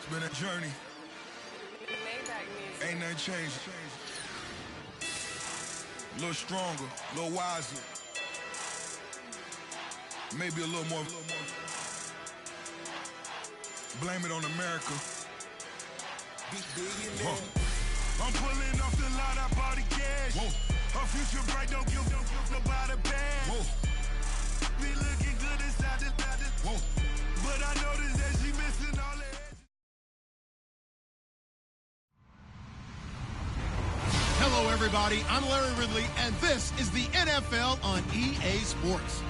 It's been a journey. Ain't nothing changed. A little stronger, a little wiser. Maybe a little more. Blame it on America. I'm pulling off the lot, I bought the cash. Her future bright, don't give nobody bad. Be looking good inside the but I noticed that she missing all that. Hello, everybody. I'm Larry Ridley, and this is the NFL on EA Sports.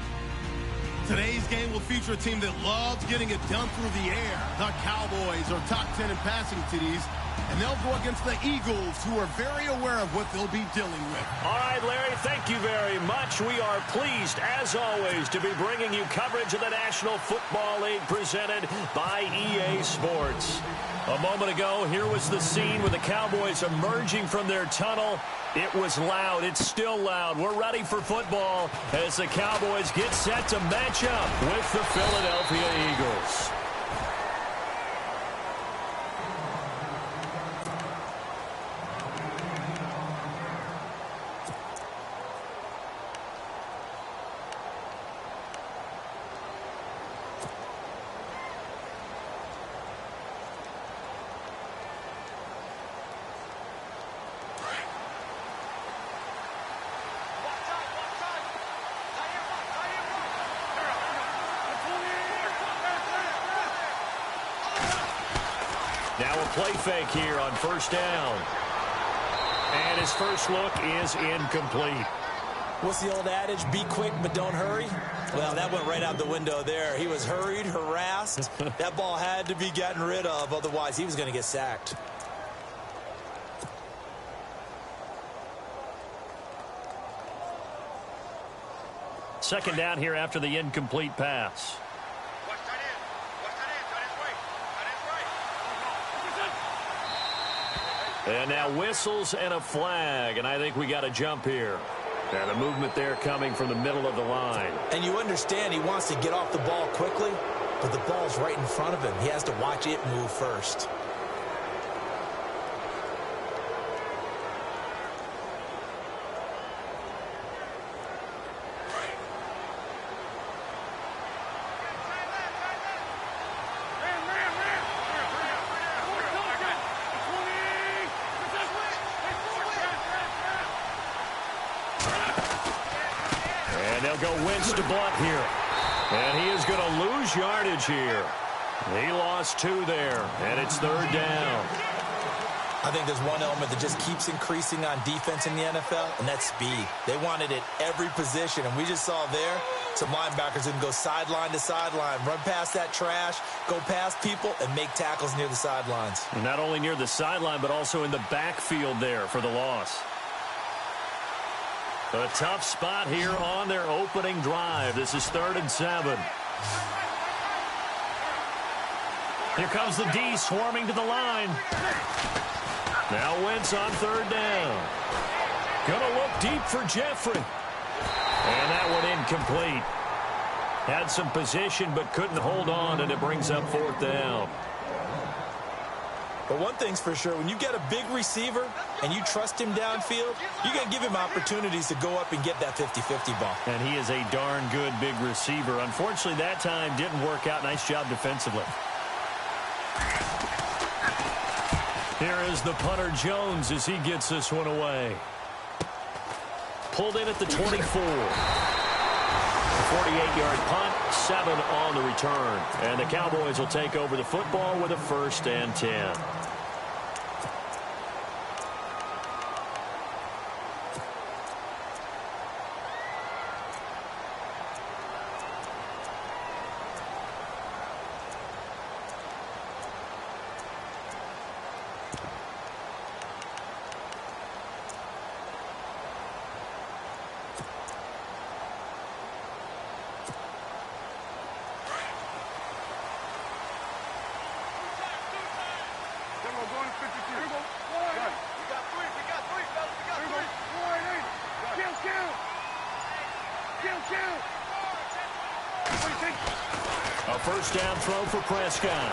Today's game will feature a team that loves getting it done through the air. The Cowboys are top 10 in passing TDs, and they'll go against the Eagles, who are very aware of what they'll be dealing with. All right, Larry, thank you very much. We are pleased, as always, to be bringing you coverage of the National Football League presented by EA Sports. A moment ago, here was the scene with the Cowboys emerging from their tunnel. It was loud. It's still loud. We're ready for football as the Cowboys get set to match up with the Philadelphia Eagles. Now a play fake here on first down. And his first look is incomplete. What's the old adage? Be quick, but don't hurry. Well, that went right out the window there. He was hurried, harassed. That ball had to be gotten rid of. Otherwise, he was going to get sacked. Second down here after the incomplete pass. And now whistles and a flag, and I think we got a jump here. And the movement there coming from the middle of the line. And you understand he wants to get off the ball quickly, but the ball's right in front of him. He has to watch it move first. They'll go Wentz to Blunt here. And he is going to lose yardage here. He lost 2 there, and it's third down. I think there's one element that just keeps increasing on defense in the NFL, and that's speed. They want it at every position, and we just saw there some linebackers who can go sideline to sideline, run past that trash, go past people, and make tackles near the sidelines. Not only near the sideline, but also in the backfield there for the loss. A tough spot here on their opening drive. This is 3rd and 7. Here comes the D swarming to the line. Now Wentz on 3rd down. Gonna look deep for Jeffrey. And that one incomplete. Had some position but couldn't hold on, and it brings up 4th down. But one thing's for sure, when you get a big receiver and you trust him downfield, you're going to give him opportunities to go up and get that 50-50 ball. And he is a darn good big receiver. Unfortunately, that time didn't work out. Nice job defensively. Here is the punter Jones as he gets this one away. Pulled in at the 24. 48-yard punt, 7 on the return. And the Cowboys will take over the football with a 1st and 10. A first down throw for Prescott.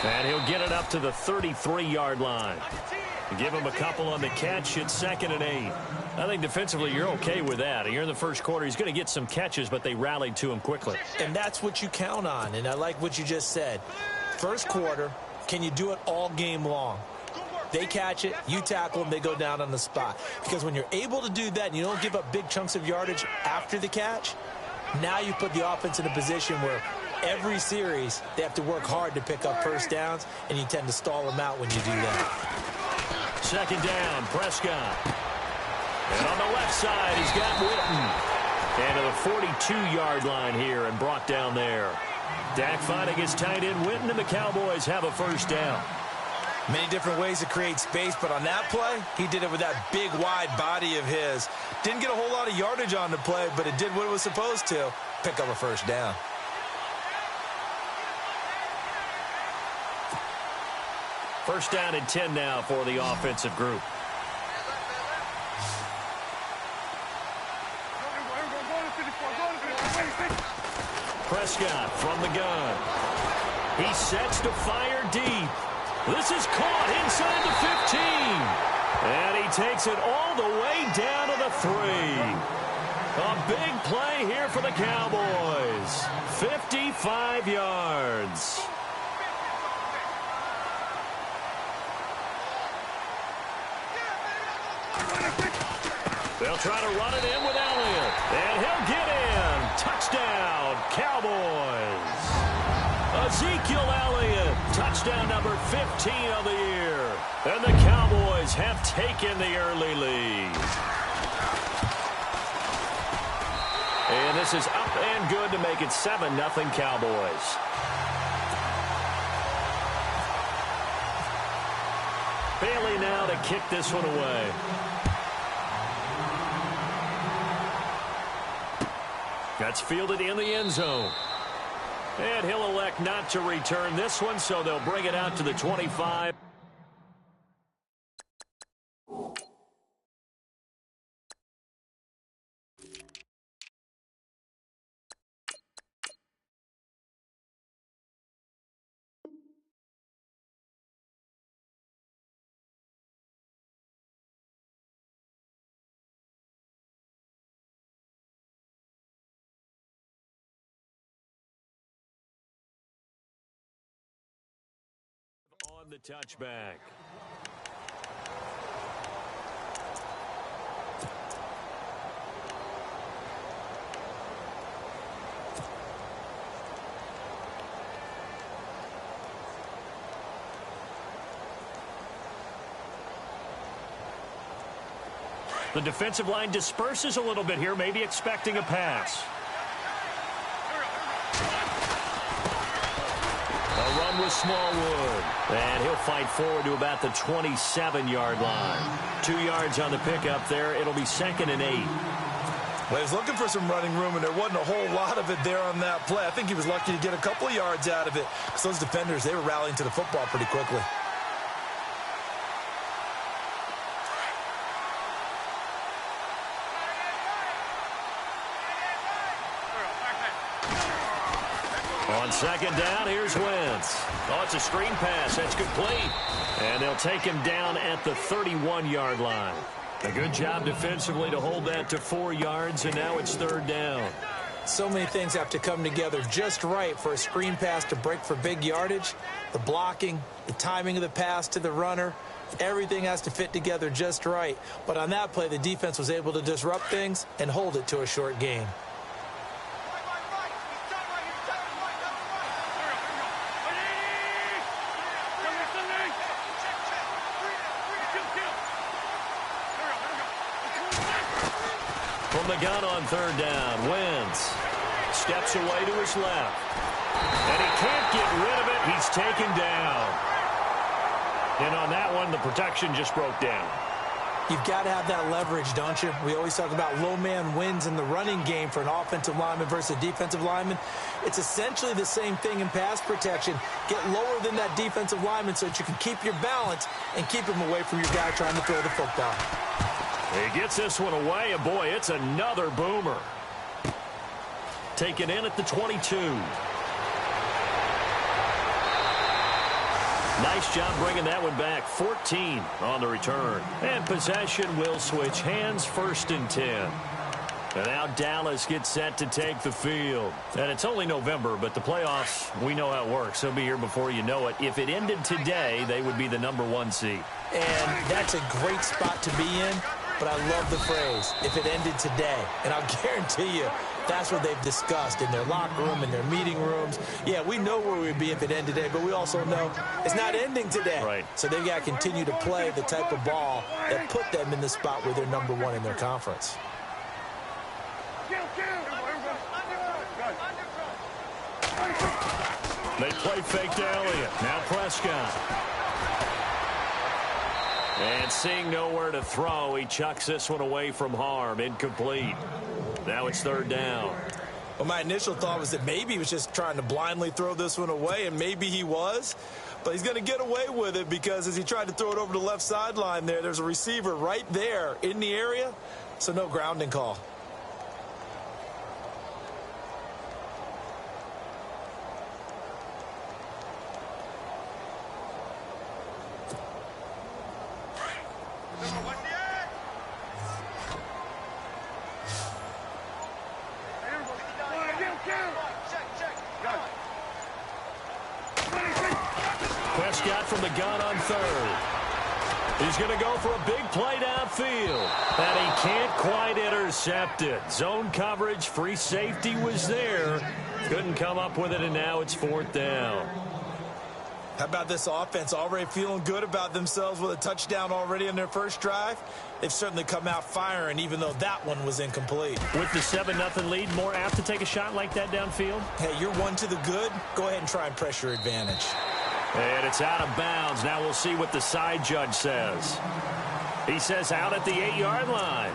And he'll get it up to the 33-yard line. Give him a couple on the catch. It's 2nd and 8. I think defensively you're okay with that. You're in the first quarter. He's going to get some catches, but they rallied to him quickly. And that's what you count on, and I like what you just said. First quarter, can you do it all game long? They catch it, you tackle them, they go down on the spot. Because when you're able to do that and you don't give up big chunks of yardage after the catch, now you put the offense in a position where every series they have to work hard to pick up first downs, and you tend to stall them out when you do that. 2nd down, Prescott. And on the left side, he's got Witten. And to the 42-yard line here and brought down there. Dak finding his tight end Witten, and the Cowboys have a first down. Many different ways to create space, but on that play, he did it with that big, wide body of his. Didn't get a whole lot of yardage on the play, but it did what it was supposed to, pick up a first down. First down and 10 now for the offensive group. Prescott from the gun. He sets to fire deep. This is caught inside the 15. And he takes it all the way down to the 3. A big play here for the Cowboys. 55 yards. They'll try to run it in with Elliott. And he'll get in. Touchdown, Cowboys. Ezekiel Elliott, touchdown number 15 of the year. And the Cowboys have taken the early lead. And this is up and good to make it 7-0 Cowboys. Bailey now to kick this one away. That's fielded in the end zone. And he'll elect not to return this one, so they'll bring it out to the 25. On the touchback. The defensive line disperses a little bit here, maybe expecting a pass. With Smallwood. And he'll fight forward to about the 27-yard line. 2 yards on the pickup there. It'll be 2nd and 8. Well, he was looking for some running room, and there wasn't a whole lot of it there on that play. I think he was lucky to get a couple of yards out of it, because those defenders, they were rallying to the football pretty quickly. On 2nd down, here's Wentz. Oh, it's a screen pass. That's complete. And they'll take him down at the 31-yard line. A good job defensively to hold that to 4 yards, and now it's 3rd down. So many things have to come together just right for a screen pass to break for big yardage. The blocking, the timing of the pass to the runner, everything has to fit together just right. But on that play, the defense was able to disrupt things and hold it to a short gain. From the gun on 3rd down, Wentz steps away to his left. And he can't get rid of it. He's taken down. And on that one, the protection just broke down. You've got to have that leverage, don't you? We always talk about low man wins in the running game for an offensive lineman versus a defensive lineman. It's essentially the same thing in pass protection. Get lower than that defensive lineman so that you can keep your balance and keep him away from your guy trying to throw the football. He gets this one away, and boy, it's another boomer. Taken in at the 22. Nice job bringing that one back. 14 on the return. And possession will switch hands, 1st and 10. And now Dallas gets set to take the field. And it's only November, but the playoffs, we know how it works. They'll be here before you know it. If it ended today, they would be the #1 seed. And that's a great spot to be in, but I love the phrase, if it ended today. And I'll guarantee you, that's what they've discussed in their locker room, in their meeting rooms. Yeah, we know where we'd be if it ended today, but we also know it's not ending today. Right. So they've got to continue to play the type of ball that put them in the spot where they're #1 in their conference. They play fake to Elliott. Now Prescott. And seeing nowhere to throw, he chucks this one away from harm. Incomplete. Now it's 3rd down. Well, my initial thought was that maybe he was just trying to blindly throw this one away, and maybe he was. But he's going to get away with it because as he tried to throw it over the left sideline there's a receiver right there in the area, so no grounding call. Prescott from the gun on 3rd. He's going to go for a big play downfield. And he can't quite intercept it. Zone coverage, free safety was there. Couldn't come up with it, and now it's 4th down. How about this offense already feeling good about themselves with a touchdown already in their first drive? They've certainly come out firing, even though that one was incomplete. With the 7-0 lead, more apt to take a shot like that downfield? Hey, you're one to the good. Go ahead and try and press your advantage. And it's out of bounds. Now we'll see what the side judge says. He says out at the 8-yard line.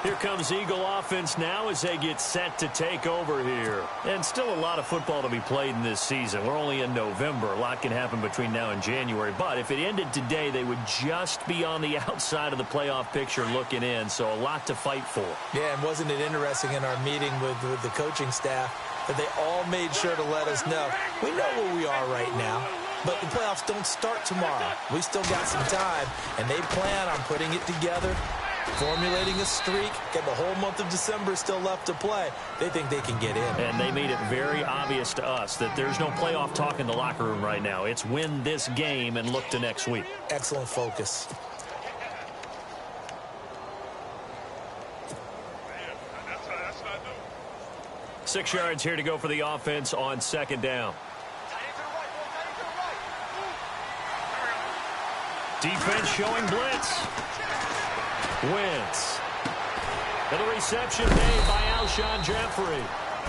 Here comes Eagle offense now as they get set to take over here. And still a lot of football to be played in this season. We're only in November. A lot can happen between now and January. But if it ended today, they would just be on the outside of the playoff picture looking in. So a lot to fight for. Yeah, and wasn't it interesting in our meeting with the coaching staff that they all made sure to let us know, we know where we are right now, but the playoffs don't start tomorrow. We still got some time, and they plan on putting it together, formulating a streak, get the whole month of December still left to play. They think they can get in. And they made it very obvious to us that there's no playoff talk in the locker room right now. It's win this game and look to next week. Excellent focus. Six yards here to go for the offense on 2nd down. Defense showing blitz. Wentz. And the reception made by Alshon Jeffrey.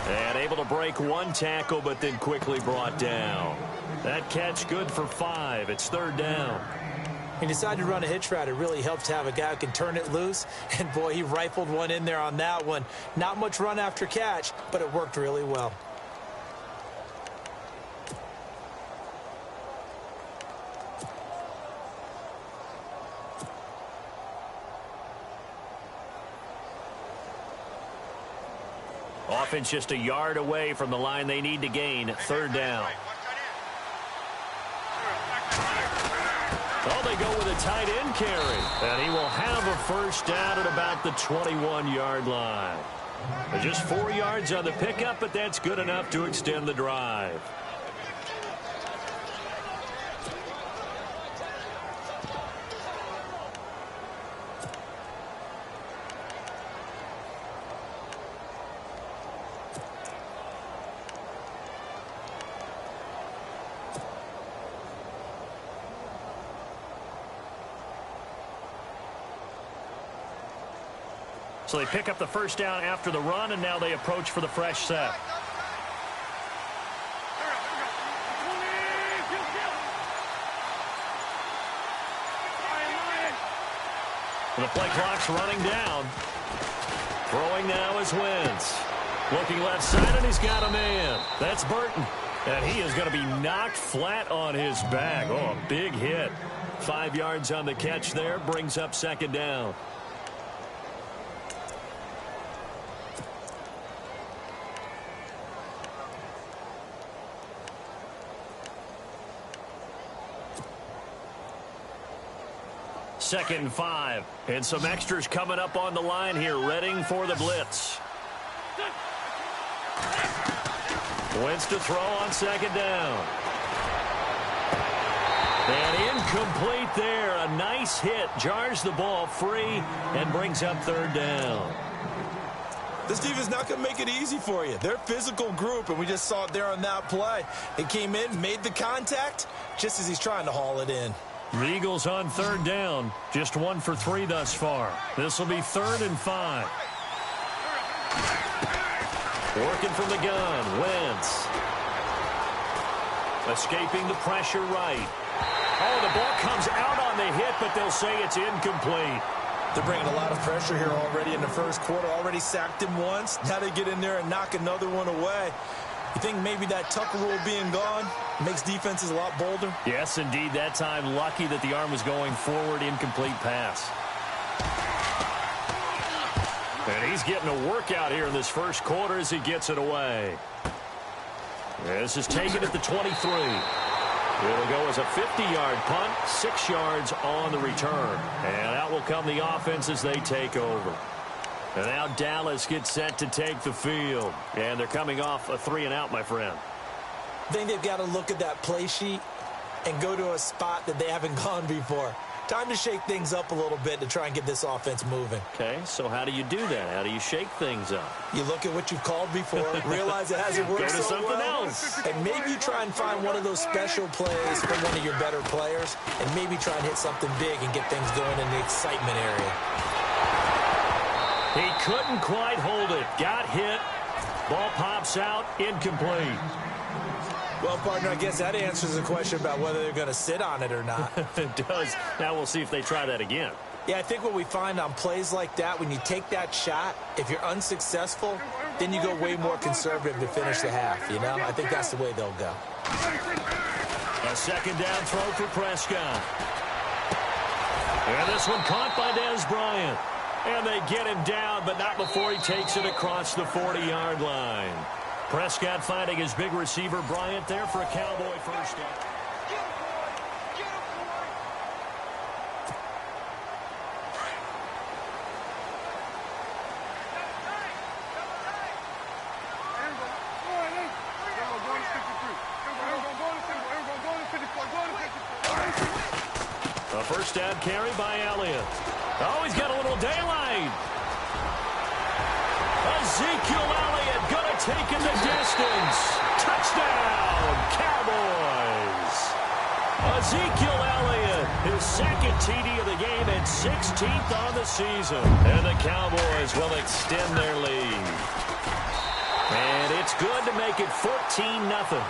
And able to break one tackle, but then quickly brought down. That catch good for 5. It's 3rd down. He decided to run a hitch route. It really helped to have a guy who can turn it loose. And, boy, he rifled one in there on that one. Not much run after catch, but it worked really well. Offense just a yard away from the line they need to gain. 3rd down. Oh, they go with a tight end carry. And he will have a 1st down at about the 21-yard line. Just 4 yards on the pickup, but that's good enough to extend the drive. So they pick up the 1st down after the run, and now they approach for the fresh set. And the play clock's running down. Throwing now is Wentz. Looking left side, and he's got a man. That's Burton. And he is going to be knocked flat on his back. Oh, a big hit. 5 yards on the catch there. Brings up 2nd down. 2nd and 5. And some extras coming up on the line here, readying for the blitz. Wentz to throw on 2nd down. And incomplete there. A nice hit. Jars the ball free and brings up 3rd down. This defense is not going to make it easy for you. They're a physical group, and we just saw it there on that play. It came in, made the contact, just as he's trying to haul it in. The Eagles on 3rd down. Just 1 for 3 thus far. This will be 3rd and 5. Working from the gun, Wentz. Escaping the pressure right. Oh, the ball comes out on the hit, but they'll say it's incomplete. They're bringing a lot of pressure here already in the first quarter. Already sacked him once. Now they get in there and knock another one away. You think maybe that Tucker rule being gone makes defenses a lot bolder? Yes, indeed. That time, lucky that the arm was going forward. Incomplete pass. And he's getting a workout here in this first quarter as he gets it away. This is taken at the 23. It'll go as a 50-yard punt, 6 yards on the return. And out will come the offense as they take over. And now Dallas gets set to take the field. And they're coming off a 3-and-out, my friend. I think they've got to look at that play sheet and go to a spot that they haven't gone before. Time to shake things up a little bit to try and get this offense moving. Okay, so how do you do that? How do you shake things up? You look at what you've called before, realize it hasn't worked Go to so something well, else. and maybe you try and find one of those special plays from one of your better players, and maybe try and hit something big and get things going in the excitement area. He couldn't quite hold it. Got hit. Ball pops out. Incomplete. Well, partner, I guess that answers the question about whether they're going to sit on it or not. It does. Now we'll see if they try that again. Yeah, I think what we find on plays like that, when you take that shot, if you're unsuccessful, then you go way more conservative to finish the half, you know? I think that's the way they'll go. A 2nd down throw for Prescott. And this one caught by Dez Bryant. And they get him down, but not before he takes it across the 40-yard line. Prescott finding his big receiver, Bryant, there for a Cowboy first down. A first down carry by Elliott. Oh, he's got a little daylight. Ezekiel Elliott going to take it the distance. Touchdown, Cowboys. Ezekiel Elliott, his 2nd TD of the game and 16th on the season. And the Cowboys will extend their lead. And it's good to make it 14-0.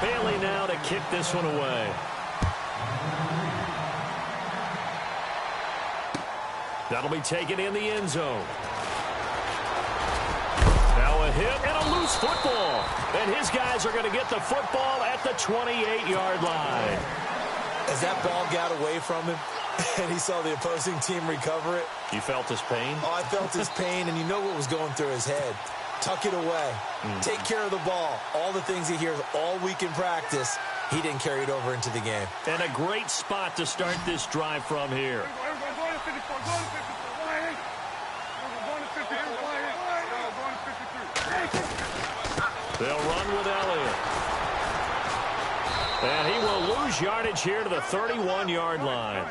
Bailey now to kick this one away. That'll be taken in the end zone. Now a hit and a loose football. And his guys are going to get the football at the 28-yard line. As that ball got away from him and he saw the opposing team recover it. You felt his pain? Oh, I felt his pain, and you know what was going through his head. Tuck it away. Take care of the ball. All the things he hears all week in practice, he didn't carry it over into the game. And a great spot to start this drive from here. They'll run with Elliott. And he will lose yardage here to the 31-yard line.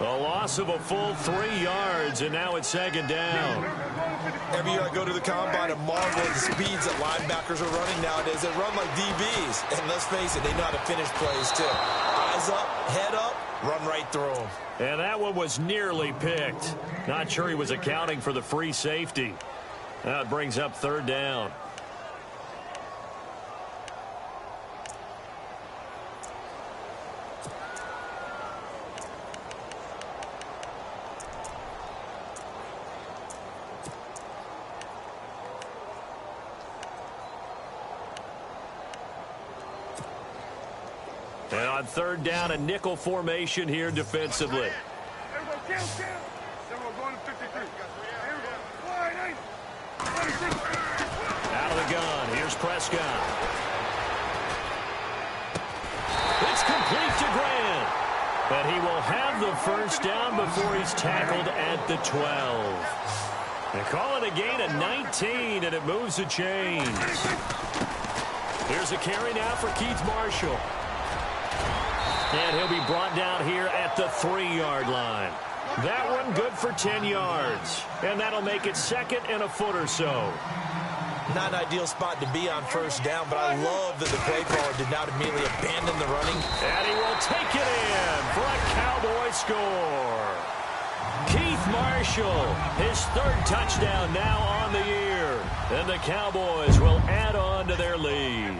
A loss of a full 3 yards, and now it's 2nd down. Every year I go to the combine and marvel at the speeds that linebackers are running nowadays. They run like DBs. And let's face it, they know how to finish plays too. Eyes up, head up, run right through them. And that one was nearly picked. Not sure he was accounting for the free safety. That brings up 3rd down. And on 3rd down, a nickel formation here defensively. Out of the gun. Here's Prescott. And he will have the first down before he's tackled at the 12. They call it a gain of 19, and it moves the chains. Here's a carry now for Keith Marshall. And he'll be brought down here at the 3-yard line. That one good for 10 yards. And that'll make it second and a foot or so. Not an ideal spot to be on first down, but I love that the play caller did not immediately abandon the running. And he will take it in for a Cowboy score. Keith Marshall, his 3rd touchdown now on the year. And the Cowboys will add on to their lead.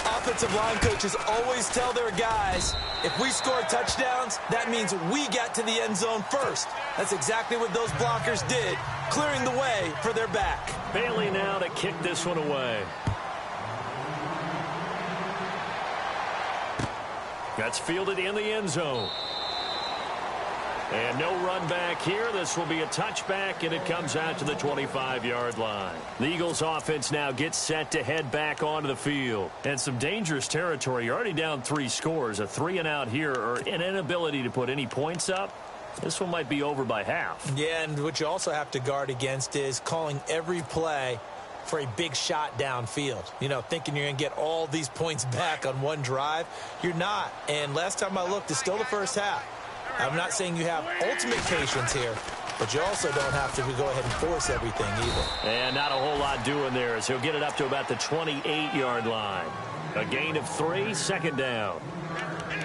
Offensive line coaches always tell their guys, if we score touchdowns, that means we got to the end zone first. That's exactly what those blockers did, clearing the way for their back. Bailey now to kick this one away. That's fielded in the end zone. And no run back here. This will be a touchback, and it comes out to the 25-yard line. The Eagles offense now gets set to head back onto the field. And some dangerous territory. You're already down 3 scores. A 3-and-out here, or an inability to put any points up. This one might be over by half. Yeah, and what you also have to guard against is calling every play for a big shot downfield. You know, thinking you're going to get all these points back on one drive. You're not. And last time I looked, it's still the first half. I'm not saying you have ultimate patience here, but you also don't have to go ahead and force everything either. And not a whole lot doing there as he'll get it up to about the 28-yard line. A gain of 3, second down.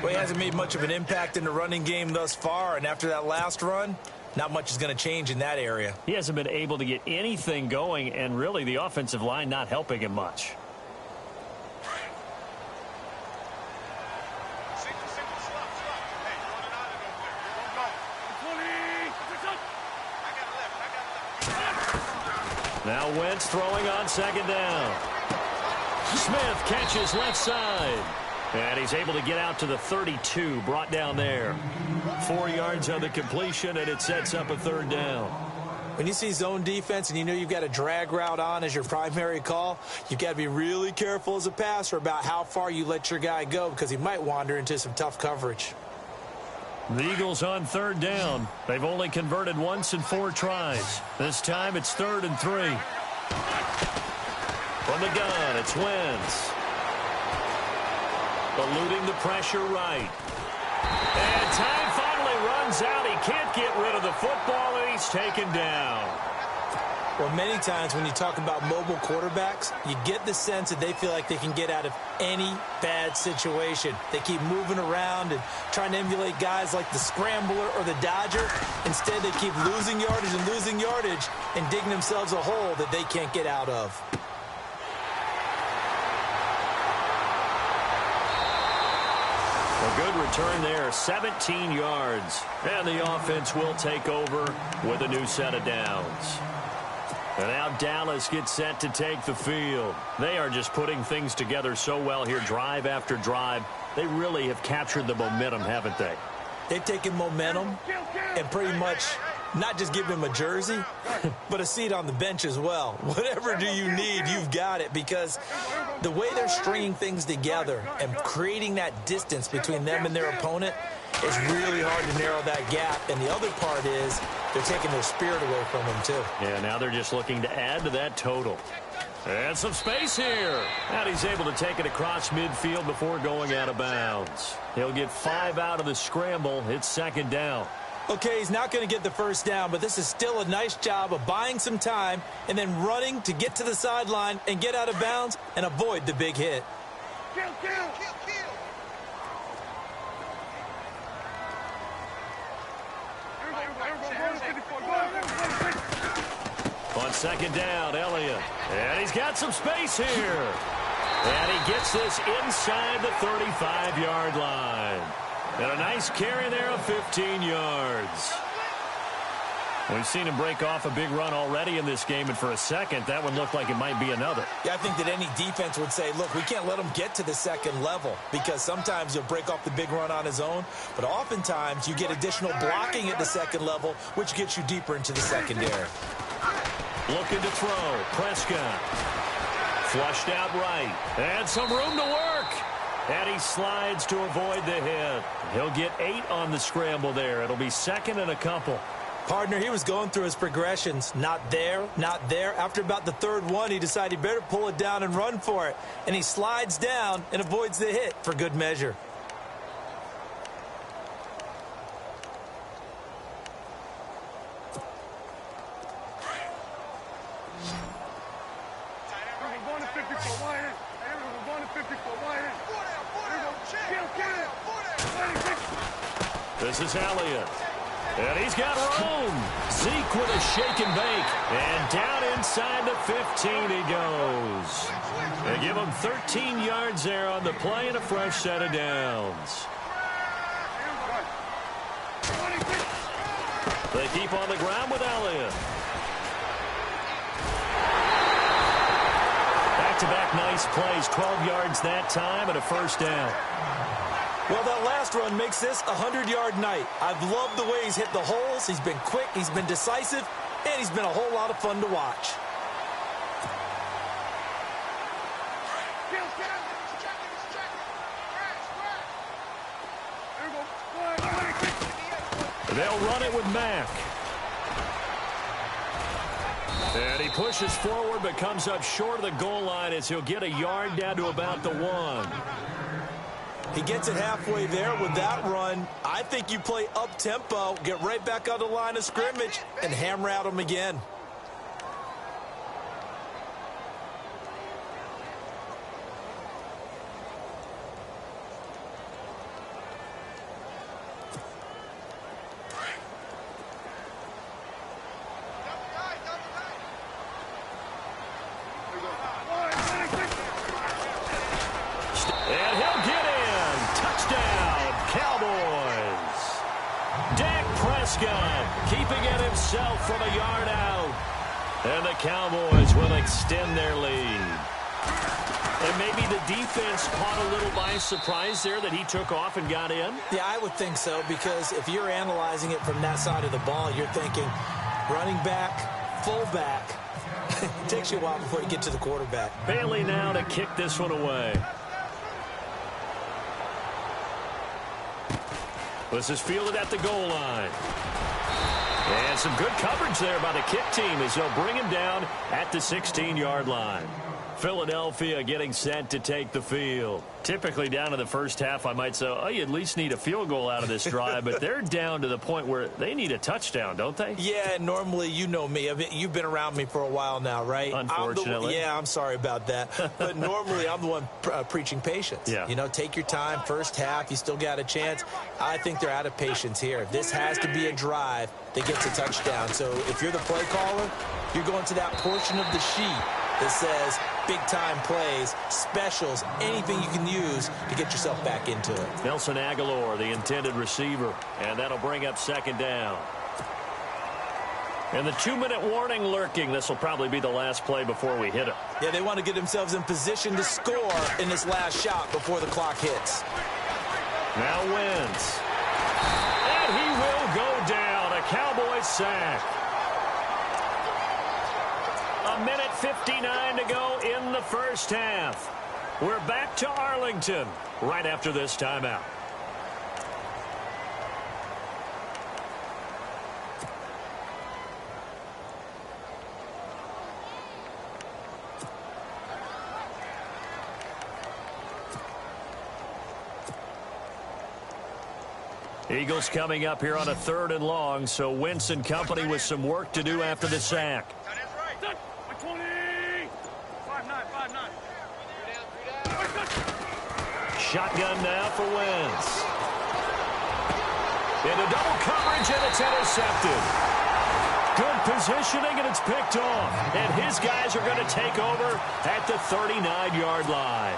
Well, he hasn't made much of an impact in the running game thus far, and after that last run, not much is going to change in that area. He hasn't been able to get anything going, and really the offensive line not helping him much. Now Wentz throwing on second down. Smith catches left side. And he's able to get out to the 32, brought down there. 4 yards on the completion, and it sets up a 3rd down. When you see zone defense and you know you've got a drag route on as your primary call, you've got to be really careful as a passer about how far you let your guy go because he might wander into some tough coverage. The Eagles on 3rd down. They've only converted once in 4 tries. This time it's 3rd and 3. From the gun, it's Wentz. Eluding the pressure right. And time finally runs out. He can't get rid of the football, and he's taken down. Well, many times when you talk about mobile quarterbacks, you get the sense that they feel like they can get out of any bad situation. They keep moving around and trying to emulate guys like the Scrambler or the Dodger. Instead, they keep losing yardage and digging themselves a hole that they can't get out of. A good return there, 17 yards. And the offense will take over with a new set of downs. And now Dallas gets set to take the field. They are just putting things together so well here, drive after drive. They really have captured the momentum, haven't they? They've taken momentum and pretty much not just given him a jersey, but a seat on the bench as well. Whatever do you need, you've got it, because the way they're stringing things together and creating that distance between them and their opponent is really hard to narrow that gap. And the other part is they're taking their spirit away from him, too. Yeah, now they're just looking to add to that total. And some space here. And he's able to take it across midfield before going out of bounds. He'll get 5 out of the scramble. It's 2nd down. Okay, he's not going to get the first down, but this is still a nice job of buying some time and then running to get to the sideline and get out of bounds and avoid the big hit. On 2nd down, Elliott. And he's got some space here. And he gets this inside the 35-yard line. And a nice carry there of 15 yards. We've seen him break off a big run already in this game, and for a second, that one looked like it might be another. Yeah, I think that any defense would say, look, we can't let him get to the second level, because sometimes he'll break off the big run on his own, but oftentimes you get additional blocking at the second level, which gets you deeper into the secondary. Looking to throw. Prescott. Flushed out right. And some room to work. And he slides to avoid the hit. He'll get 8 on the scramble there. It'll be second and a couple. Partner, he was going through his progressions. Not there, not there. After about the third one, he decided he better pull it down and run for it. And he slides down and avoids the hit for good measure. This is Elliott. And he's got room. Zeke with a shake and bake. And down inside the 15 he goes. They give him 13 yards there on the play and a fresh set of downs. They keep on the ground with Elliott. Back-to-back nice plays. 12 yards that time and a first down. Well, that last run makes this a 100-yard night. I've loved the way he's hit the holes. He's been quick, he's been decisive, and he's been a whole lot of fun to watch. They'll run it with Mack. And he pushes forward but comes up short of the goal line as he'll get a yard down to about the 1. He gets it halfway there with that run. I think you play up-tempo, get right back on the line of scrimmage, and hammer at him again. And he'll get in. Touchdown, Cowboys. Dak Prescott keeping it himself from a yard out. And the Cowboys will extend their lead. And maybe the defense caught a little by surprise there that he took off and got in? Yeah, I would think so, because if you're analyzing it from that side of the ball, you're thinking running back, fullback. It takes you a while before you get to the quarterback. Bailey now to kick this one away. This is fielded at the goal line. And some good coverage there by the kick team as they'll bring him down at the 16-yard line. Philadelphia getting set to take the field. Typically down in the first half, I might say, oh, you at least need a field goal out of this drive, but they're down to the point where they need a touchdown, don't they? Yeah, normally, you know me. You've been around me for a while now, right? Unfortunately. I'm sorry about that. But normally, I'm the one preaching patience. Yeah. You know, take your time, first half, you still got a chance. I think they're out of patience here. This has to be a drive that gets a touchdown. So if you're the play caller, you're going to that portion of the sheet that says big-time plays, specials, anything you can use to get yourself back into it. Nelson Aguilar, the intended receiver, and that'll bring up second down. And the 2-minute warning lurking. This will probably be the last play before we hit it. Yeah, they want to get themselves in position to score in this last shot before the clock hits. Now Wentz. And he will go down. A Cowboys sack. A minute 59 to go in the first half. We're back to Arlington right after this timeout. Eagles coming up here on a 3rd and long, so Wentz and company with some work to do after the sack. Shotgun now for Wentz. Into double coverage, and it's intercepted. Good positioning, and it's picked off. And his guys are going to take over at the 39-yard line.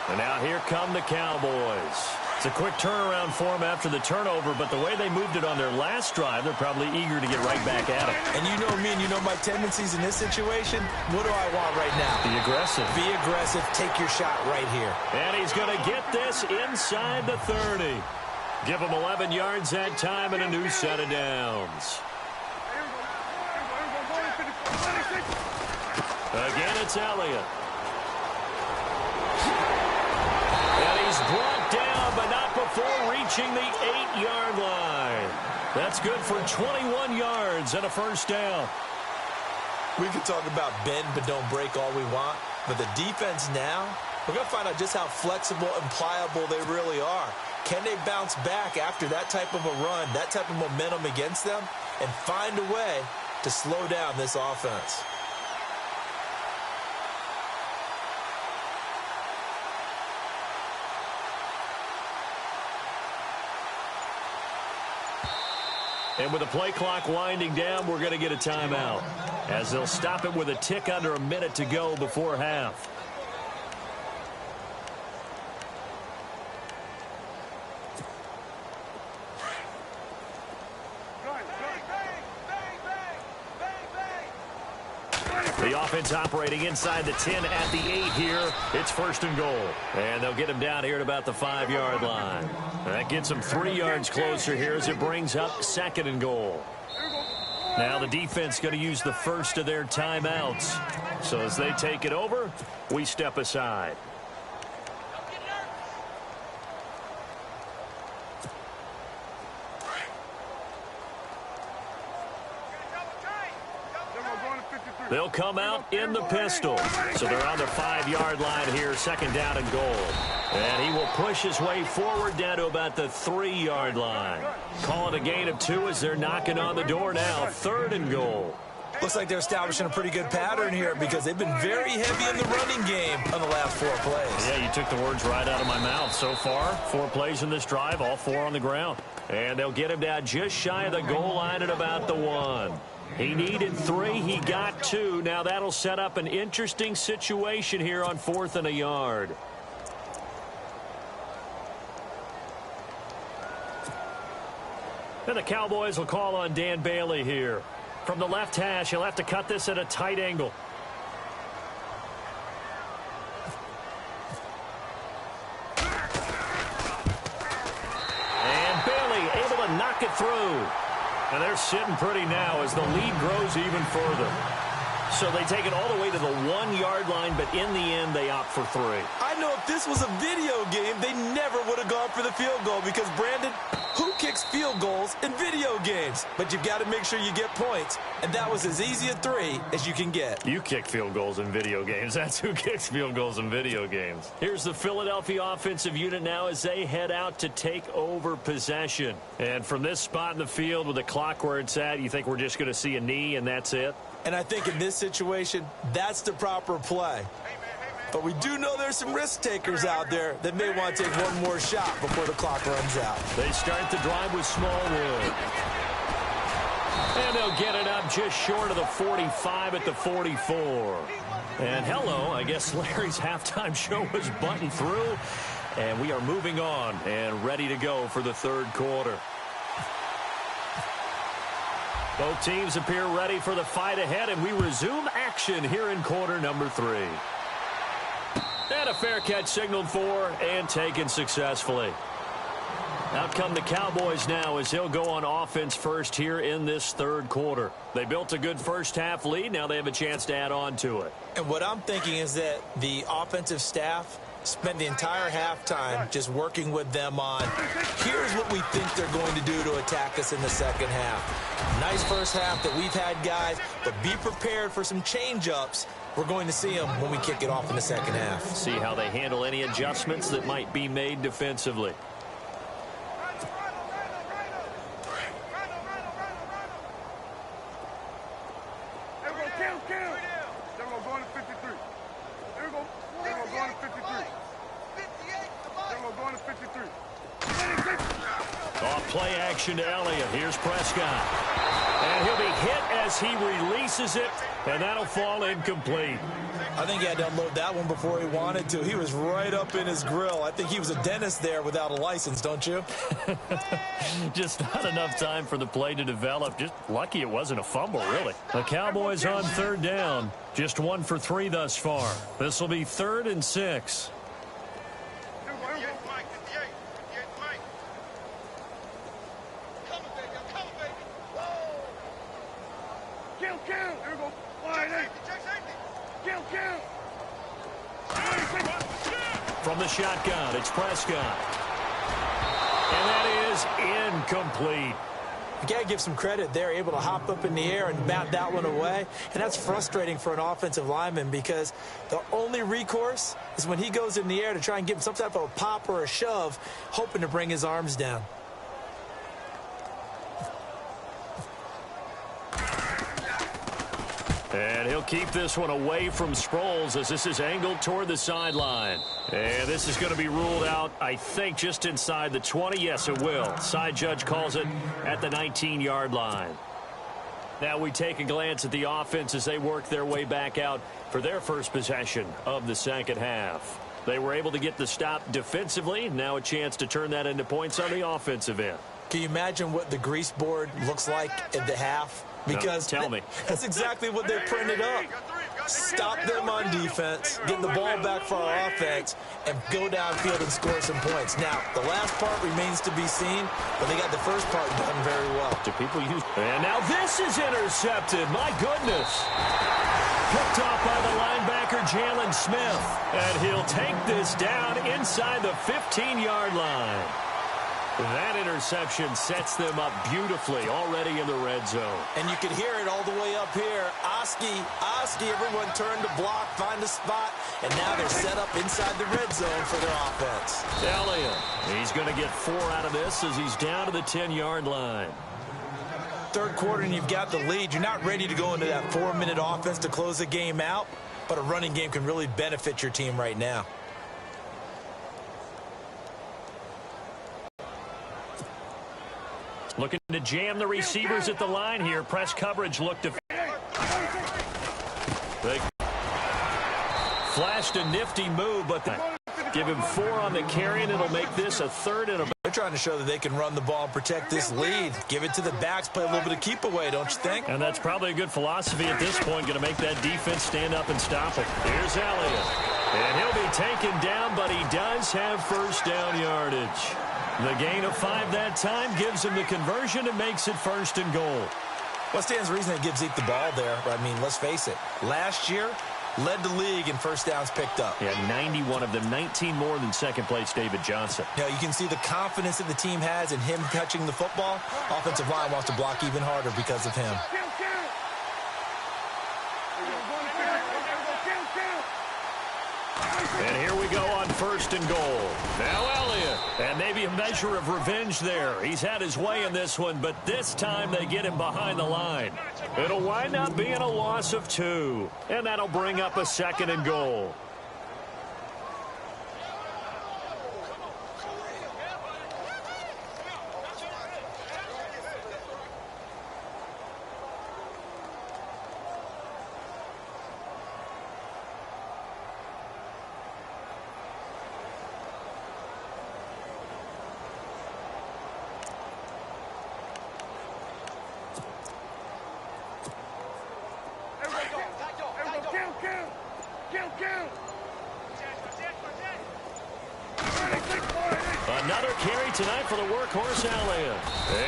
And now here come the Cowboys. It's a quick turnaround for them after the turnover, but the way they moved it on their last drive, they're probably eager to get right back at it. And you know me, and you know my tendencies in this situation. What do I want right now? Be aggressive. Be aggressive. Take your shot right here. And he's going to get this inside the 30. Give him 11 yards that time and a new set of downs. Again, it's Elliott. And he's blocked approaching the 8-yard line. That's good for 21 yards and a first down. We can talk about bend but don't break all we want, but the defense now, we're going to find out just how flexible and pliable they really are. Can they bounce back after that type of a run, that type of momentum against them, and find a way to slow down this offense? And with the play clock winding down, we're going to get a timeout, as they'll stop it with a tick under a minute to go before half. The offense operating inside the 10 at the 8 here. It's first and goal. And they'll get him down here at about the 5-yard line. That gets him 3 yards closer here as it brings up second and goal. Now the defense going to use the first of their timeouts. So as they take it over, we step aside. They'll come out in the pistol. So they're on the 5-yard line here, second down and goal. And he will push his way forward down to about the 3-yard line. Call it a gain of 2 as they're knocking on the door now, third and goal. Looks like they're establishing a pretty good pattern here because they've been very heavy in the running game on the last 4 plays. Yeah, you took the words right out of my mouth. So far, 4 plays in this drive, all 4 on the ground. And they'll get him down just shy of the goal line at about the 1. He needed 3. He got 2. Now that'll set up an interesting situation here on 4th and a yard. And the Cowboys will call on Dan Bailey here. From the left hash, he'll have to cut this at a tight angle. And Bailey able to knock it through. And they're sitting pretty now as the lead grows even further. So they take it all the way to the 1-yard line, but in the end, they opt for 3. I know if this was a video game, they never would have gone for the field goal because, Brandon, who kicks field goals in video games? But you've got to make sure you get points, and that was as easy a 3 as you can get. You kick field goals in video games. That's who kicks field goals in video games. Here's the Philadelphia offensive unit now as they head out to take over possession. And from this spot in the field with the clock where it's at, you think we're just going to see a knee and that's it? And I think in this situation, that's the proper play. But we do know there's some risk takers out there that may want to take one more shot before the clock runs out. They start the drive with Smallwood. And they'll get it up just short of the 45 at the 44. And hello, I guess Larry's halftime show was buttoned through. And we are moving on and ready to go for the third quarter. Both teams appear ready for the fight ahead, and we resume action here in quarter number 3. And a fair catch signaled for and taken successfully. Out come the Cowboys now as they'll go on offense first here in this third quarter. They built a good first-half lead. Now they have a chance to add on to it. And what I'm thinking is that the offensive staff spend the entire halftime just working with them on, here's what we think they're going to do to attack us in the second half. Nice first half that we've had, guys, but be prepared for some change-ups. We're going to see them when we kick it off in the second half. See how they handle any adjustments that might be made defensively. Off play action to Elliott. Here's Prescott. And he'll be hit as he releases it, and that'll fall incomplete. I think he had to unload that one before he wanted to. He was right up in his grill. I think he was a dentist there without a license, don't you? Just not enough time for the play to develop. Just lucky it wasn't a fumble, really. The Cowboys on third down. Just 1 for 3 thus far. This will be 3rd and 6. From the shotgun, it's Prescott. And that is incomplete. You got to give some credit. They're able to hop up in the air and bat that one away. And that's frustrating for an offensive lineman because the only recourse is when he goes in the air to try and give him some type of a pop or a shove, hoping to bring his arms down. And he'll keep this one away from Sproles as this is angled toward the sideline. And this is going to be ruled out, I think, just inside the 20. Yes, it will. Side judge calls it at the 19-yard line. Now we take a glance at the offense as they work their way back out for their first possession of the second half. They were able to get the stop defensively. Now a chance to turn that into points on the offensive end. Can you imagine what the grease board looks like at the half? Because no, tell me. That's exactly what they printed up. Stop them on defense, get the ball back for our offense, and go downfield and score some points. Now, the last part remains to be seen, but they got the first part done very well. Do people use? And now this is intercepted. My goodness. Picked off by the linebacker, Jalen Smith. And he'll take this down inside the 15-yard line. That interception sets them up beautifully already in the red zone. And you can hear it all the way up here. Oski, everyone turned to block, find a spot, and now they're set up inside the red zone for their offense. Elliott, he's going to get 4 out of this as he's down to the 10-yard line. Third quarter and you've got the lead. You're not ready to go into that 4-minute offense to close the game out, but a running game can really benefit your team right now. Looking to jam the receivers at the line here. Press coverage looked to... They flashed a nifty move, but they give him 4 on the carry, and it'll make this a third and a... They're trying to show that they can run the ball and protect this lead. Give it to the backs, play a little bit of keep away, don't you think? And that's probably a good philosophy at this point, going to make that defense stand up and stop it. Here's Elliott. And he'll be taken down, but he does have first down yardage. The gain of 5 that time gives him the conversion and makes it 1st and goal. What stands to reason it gives Zeke the ball there? I mean, let's face it. Last year, led the league in first downs picked up. Yeah, 91 of them, 19 more than second place David Johnson. Now, you can see the confidence that the team has in him touching the football. Offensive line wants to block even harder because of him. And here we go on 1st and goal. Now Elliott. And maybe a measure of revenge there. He's had his way in this one, but this time they get him behind the line. It'll wind up being a loss of 2. And that'll bring up a 2nd and goal. Another carry tonight for the workhorse Elliott.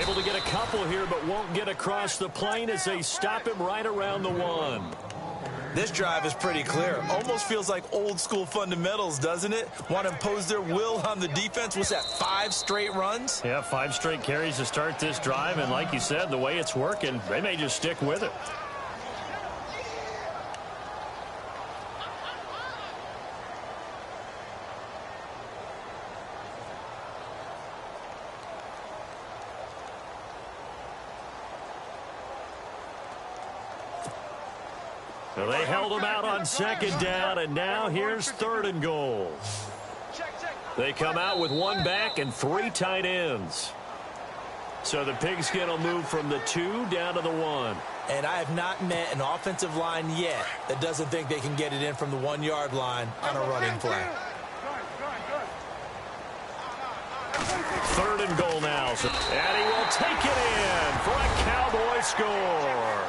Able to get a couple here, but won't get across the plane as they stop him right around the 1. This drive is pretty clear. Almost feels like old school fundamentals, doesn't it? Want to impose their will on the defense. What's that, 5 straight runs? Yeah, 5 straight carries to start this drive, and like you said, the way it's working, they may just stick with it. So they held him out on 2nd down, and now here's 3rd and goal. They come out with 1 back and 3 tight ends. So the pigskin will move from the 2 down to the 1. And I have not met an offensive line yet that doesn't think they can get it in from the 1-yard line on a running play. 3rd and goal now. And he will take it in for a Cowboy score.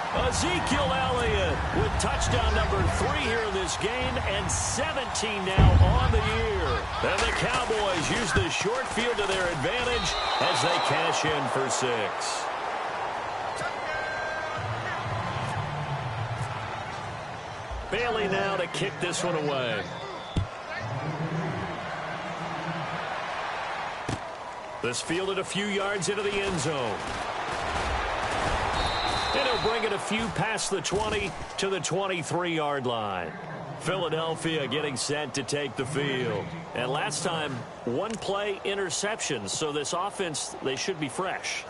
Ezekiel Elliott with touchdown number 3 here in this game and 17 now on the year. And the Cowboys use the short field to their advantage as they cash in for 6. Bailey now to kick this one away. This fielded a few yards into the end zone. And he'll bring it a few past the 20 to the 23-yard line. Philadelphia getting set to take the field. And last time, one-play interception. So this offense, they should be fresh.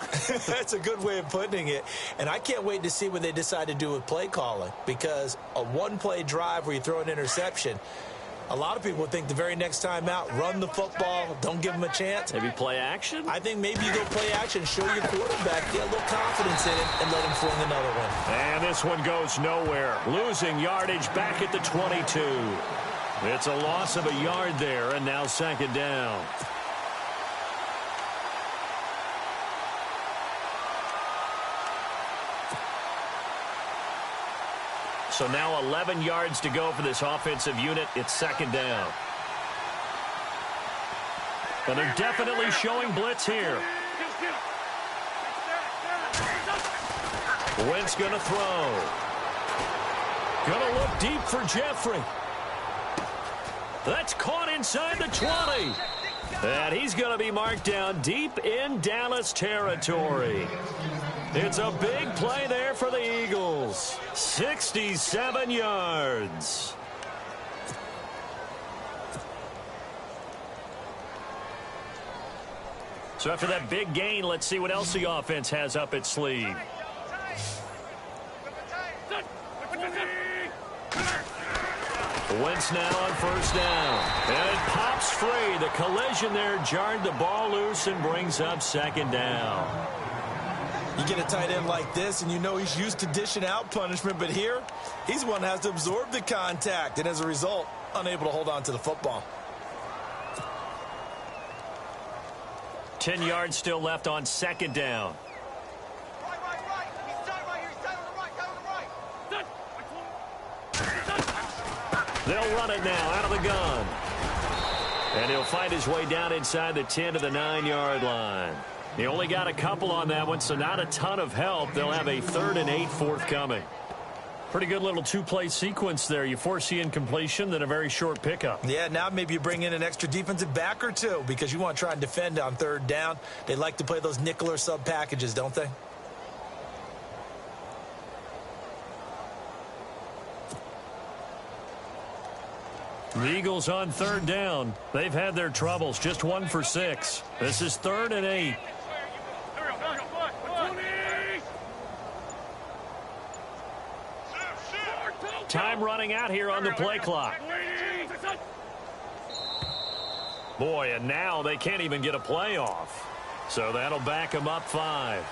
That's a good way of putting it. And I can't wait to see what they decide to do with play calling. Because a one-play drive where you throw an interception, a lot of people think the very next time out, run the football, don't give them a chance. Maybe play action? I think maybe you go play action, show your quarterback, get a little confidence in it, and let him fling another one. And this one goes nowhere. Losing yardage back at the 22. It's a loss of a yard there, and now second down. So now 11 yards to go for this offensive unit. It's second down. And they're definitely showing blitz here. Wentz going to throw. Going to look deep for Jeffrey. That's caught inside the 20. And he's going to be marked down deep in Dallas territory. It's a big play there for the Eagles. 67 yards. So after that big gain, let's see what else the offense has up its sleeve. Wentz now on first down. And it pops free. The collision there jarred the ball loose and brings up second down. You get a tight end like this, and you know he's used to dishing out punishment, but here, he's one that has to absorb the contact, and as a result, unable to hold on to the football. 10 yards still left on second down. Right. He's tight right here. He's tight on the right. They'll run it now out of the gun. And he'll find his way down inside the 10 to the 9-yard line. He only got a couple on that one, so not a ton of help. They'll have a 3rd and 8 forthcoming. Pretty good little two-play sequence there. You foresee incompletion, then a very short pickup. Yeah, now maybe you bring in an extra defensive back or two because you want to try and defend on 3rd down. They like to play those nickel or sub packages, don't they? The Eagles on 3rd down. They've had their troubles. Just 1 for 6. This is 3rd and 8. Time running out here on the play clock. Boy, and now they can't even get a play off. So that'll back them up 5.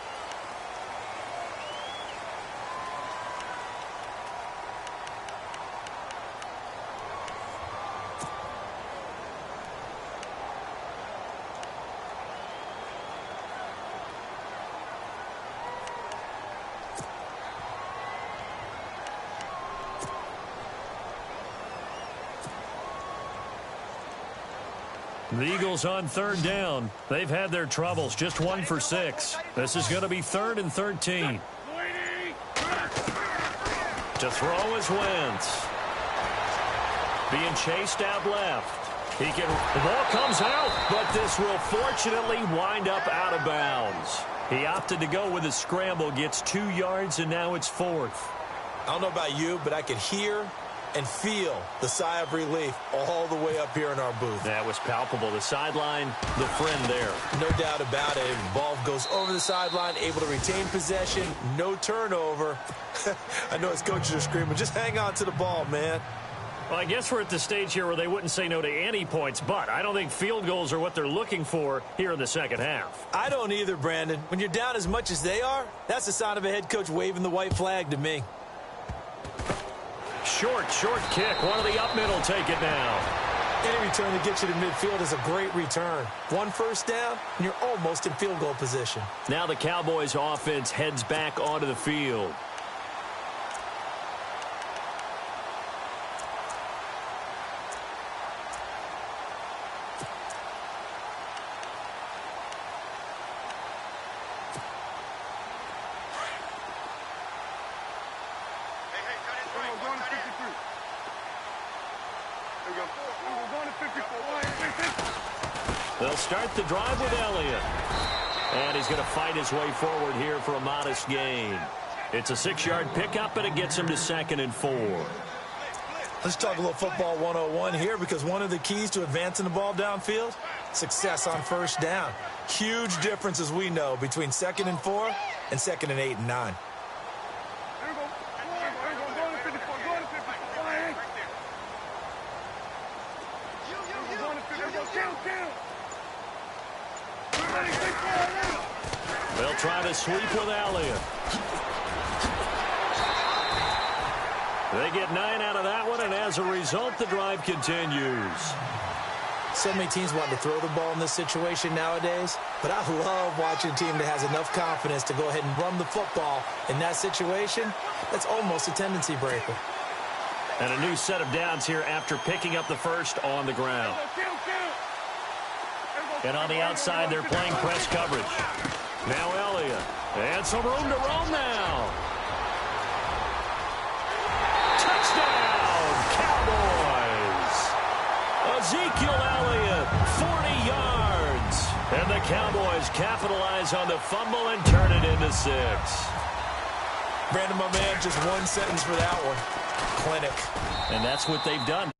The Eagles on 3rd down. They've had their troubles. Just 1 for 6. This is going to be 3rd and 13. To throw is Wentz. Being chased out left. The ball comes out, but this will fortunately wind up out of bounds. He opted to go with a scramble, gets 2 yards, and now it's 4th. I don't know about you, but I could hear and feel the sigh of relief all the way up here in our booth. That was palpable. The sideline, the friend there. No doubt about it. Ball goes over the sideline, able to retain possession, no turnover. I know his coaches are screaming, just hang on to the ball, man. Well, I guess we're at the stage here where they wouldn't say no to any points, but I don't think field goals are what they're looking for here in the second half. I don't either, Brandon. When you're down as much as they are, that's the sign of a head coach waving the white flag to me. Short kick. One of the up middle take it now. Any return that gets you to midfield is a great return. 1 first down, and you're almost in field goal position. Now the Cowboys offense heads back onto the field. They'll start the drive with Elliott. And he's going to fight his way forward here for a modest gain. It's a 6-yard pickup, and it gets him to 2nd and 4. Let's talk a little football 101 here, because one of the keys to advancing the ball downfield, success on first down. Huge difference, as we know, between 2nd and 4 and 2nd and 8 and 9. They'll try to sweep with Elliott. They get 9 out of that one, and as a result, the drive continues. So many teams want to throw the ball in this situation nowadays, but I love watching a team that has enough confidence to go ahead and run the football in that situation. That's almost a tendency breaker. And a new set of downs here after picking up the first on the ground. And on the outside, they're playing press coverage. Now Elliott. And some room to roam now. Touchdown, Cowboys. Ezekiel Elliott, 40 yards. And the Cowboys capitalize on the fumble and turn it into 6. Brandon, my man, just one sentence for that one. Clinic. And that's what they've done.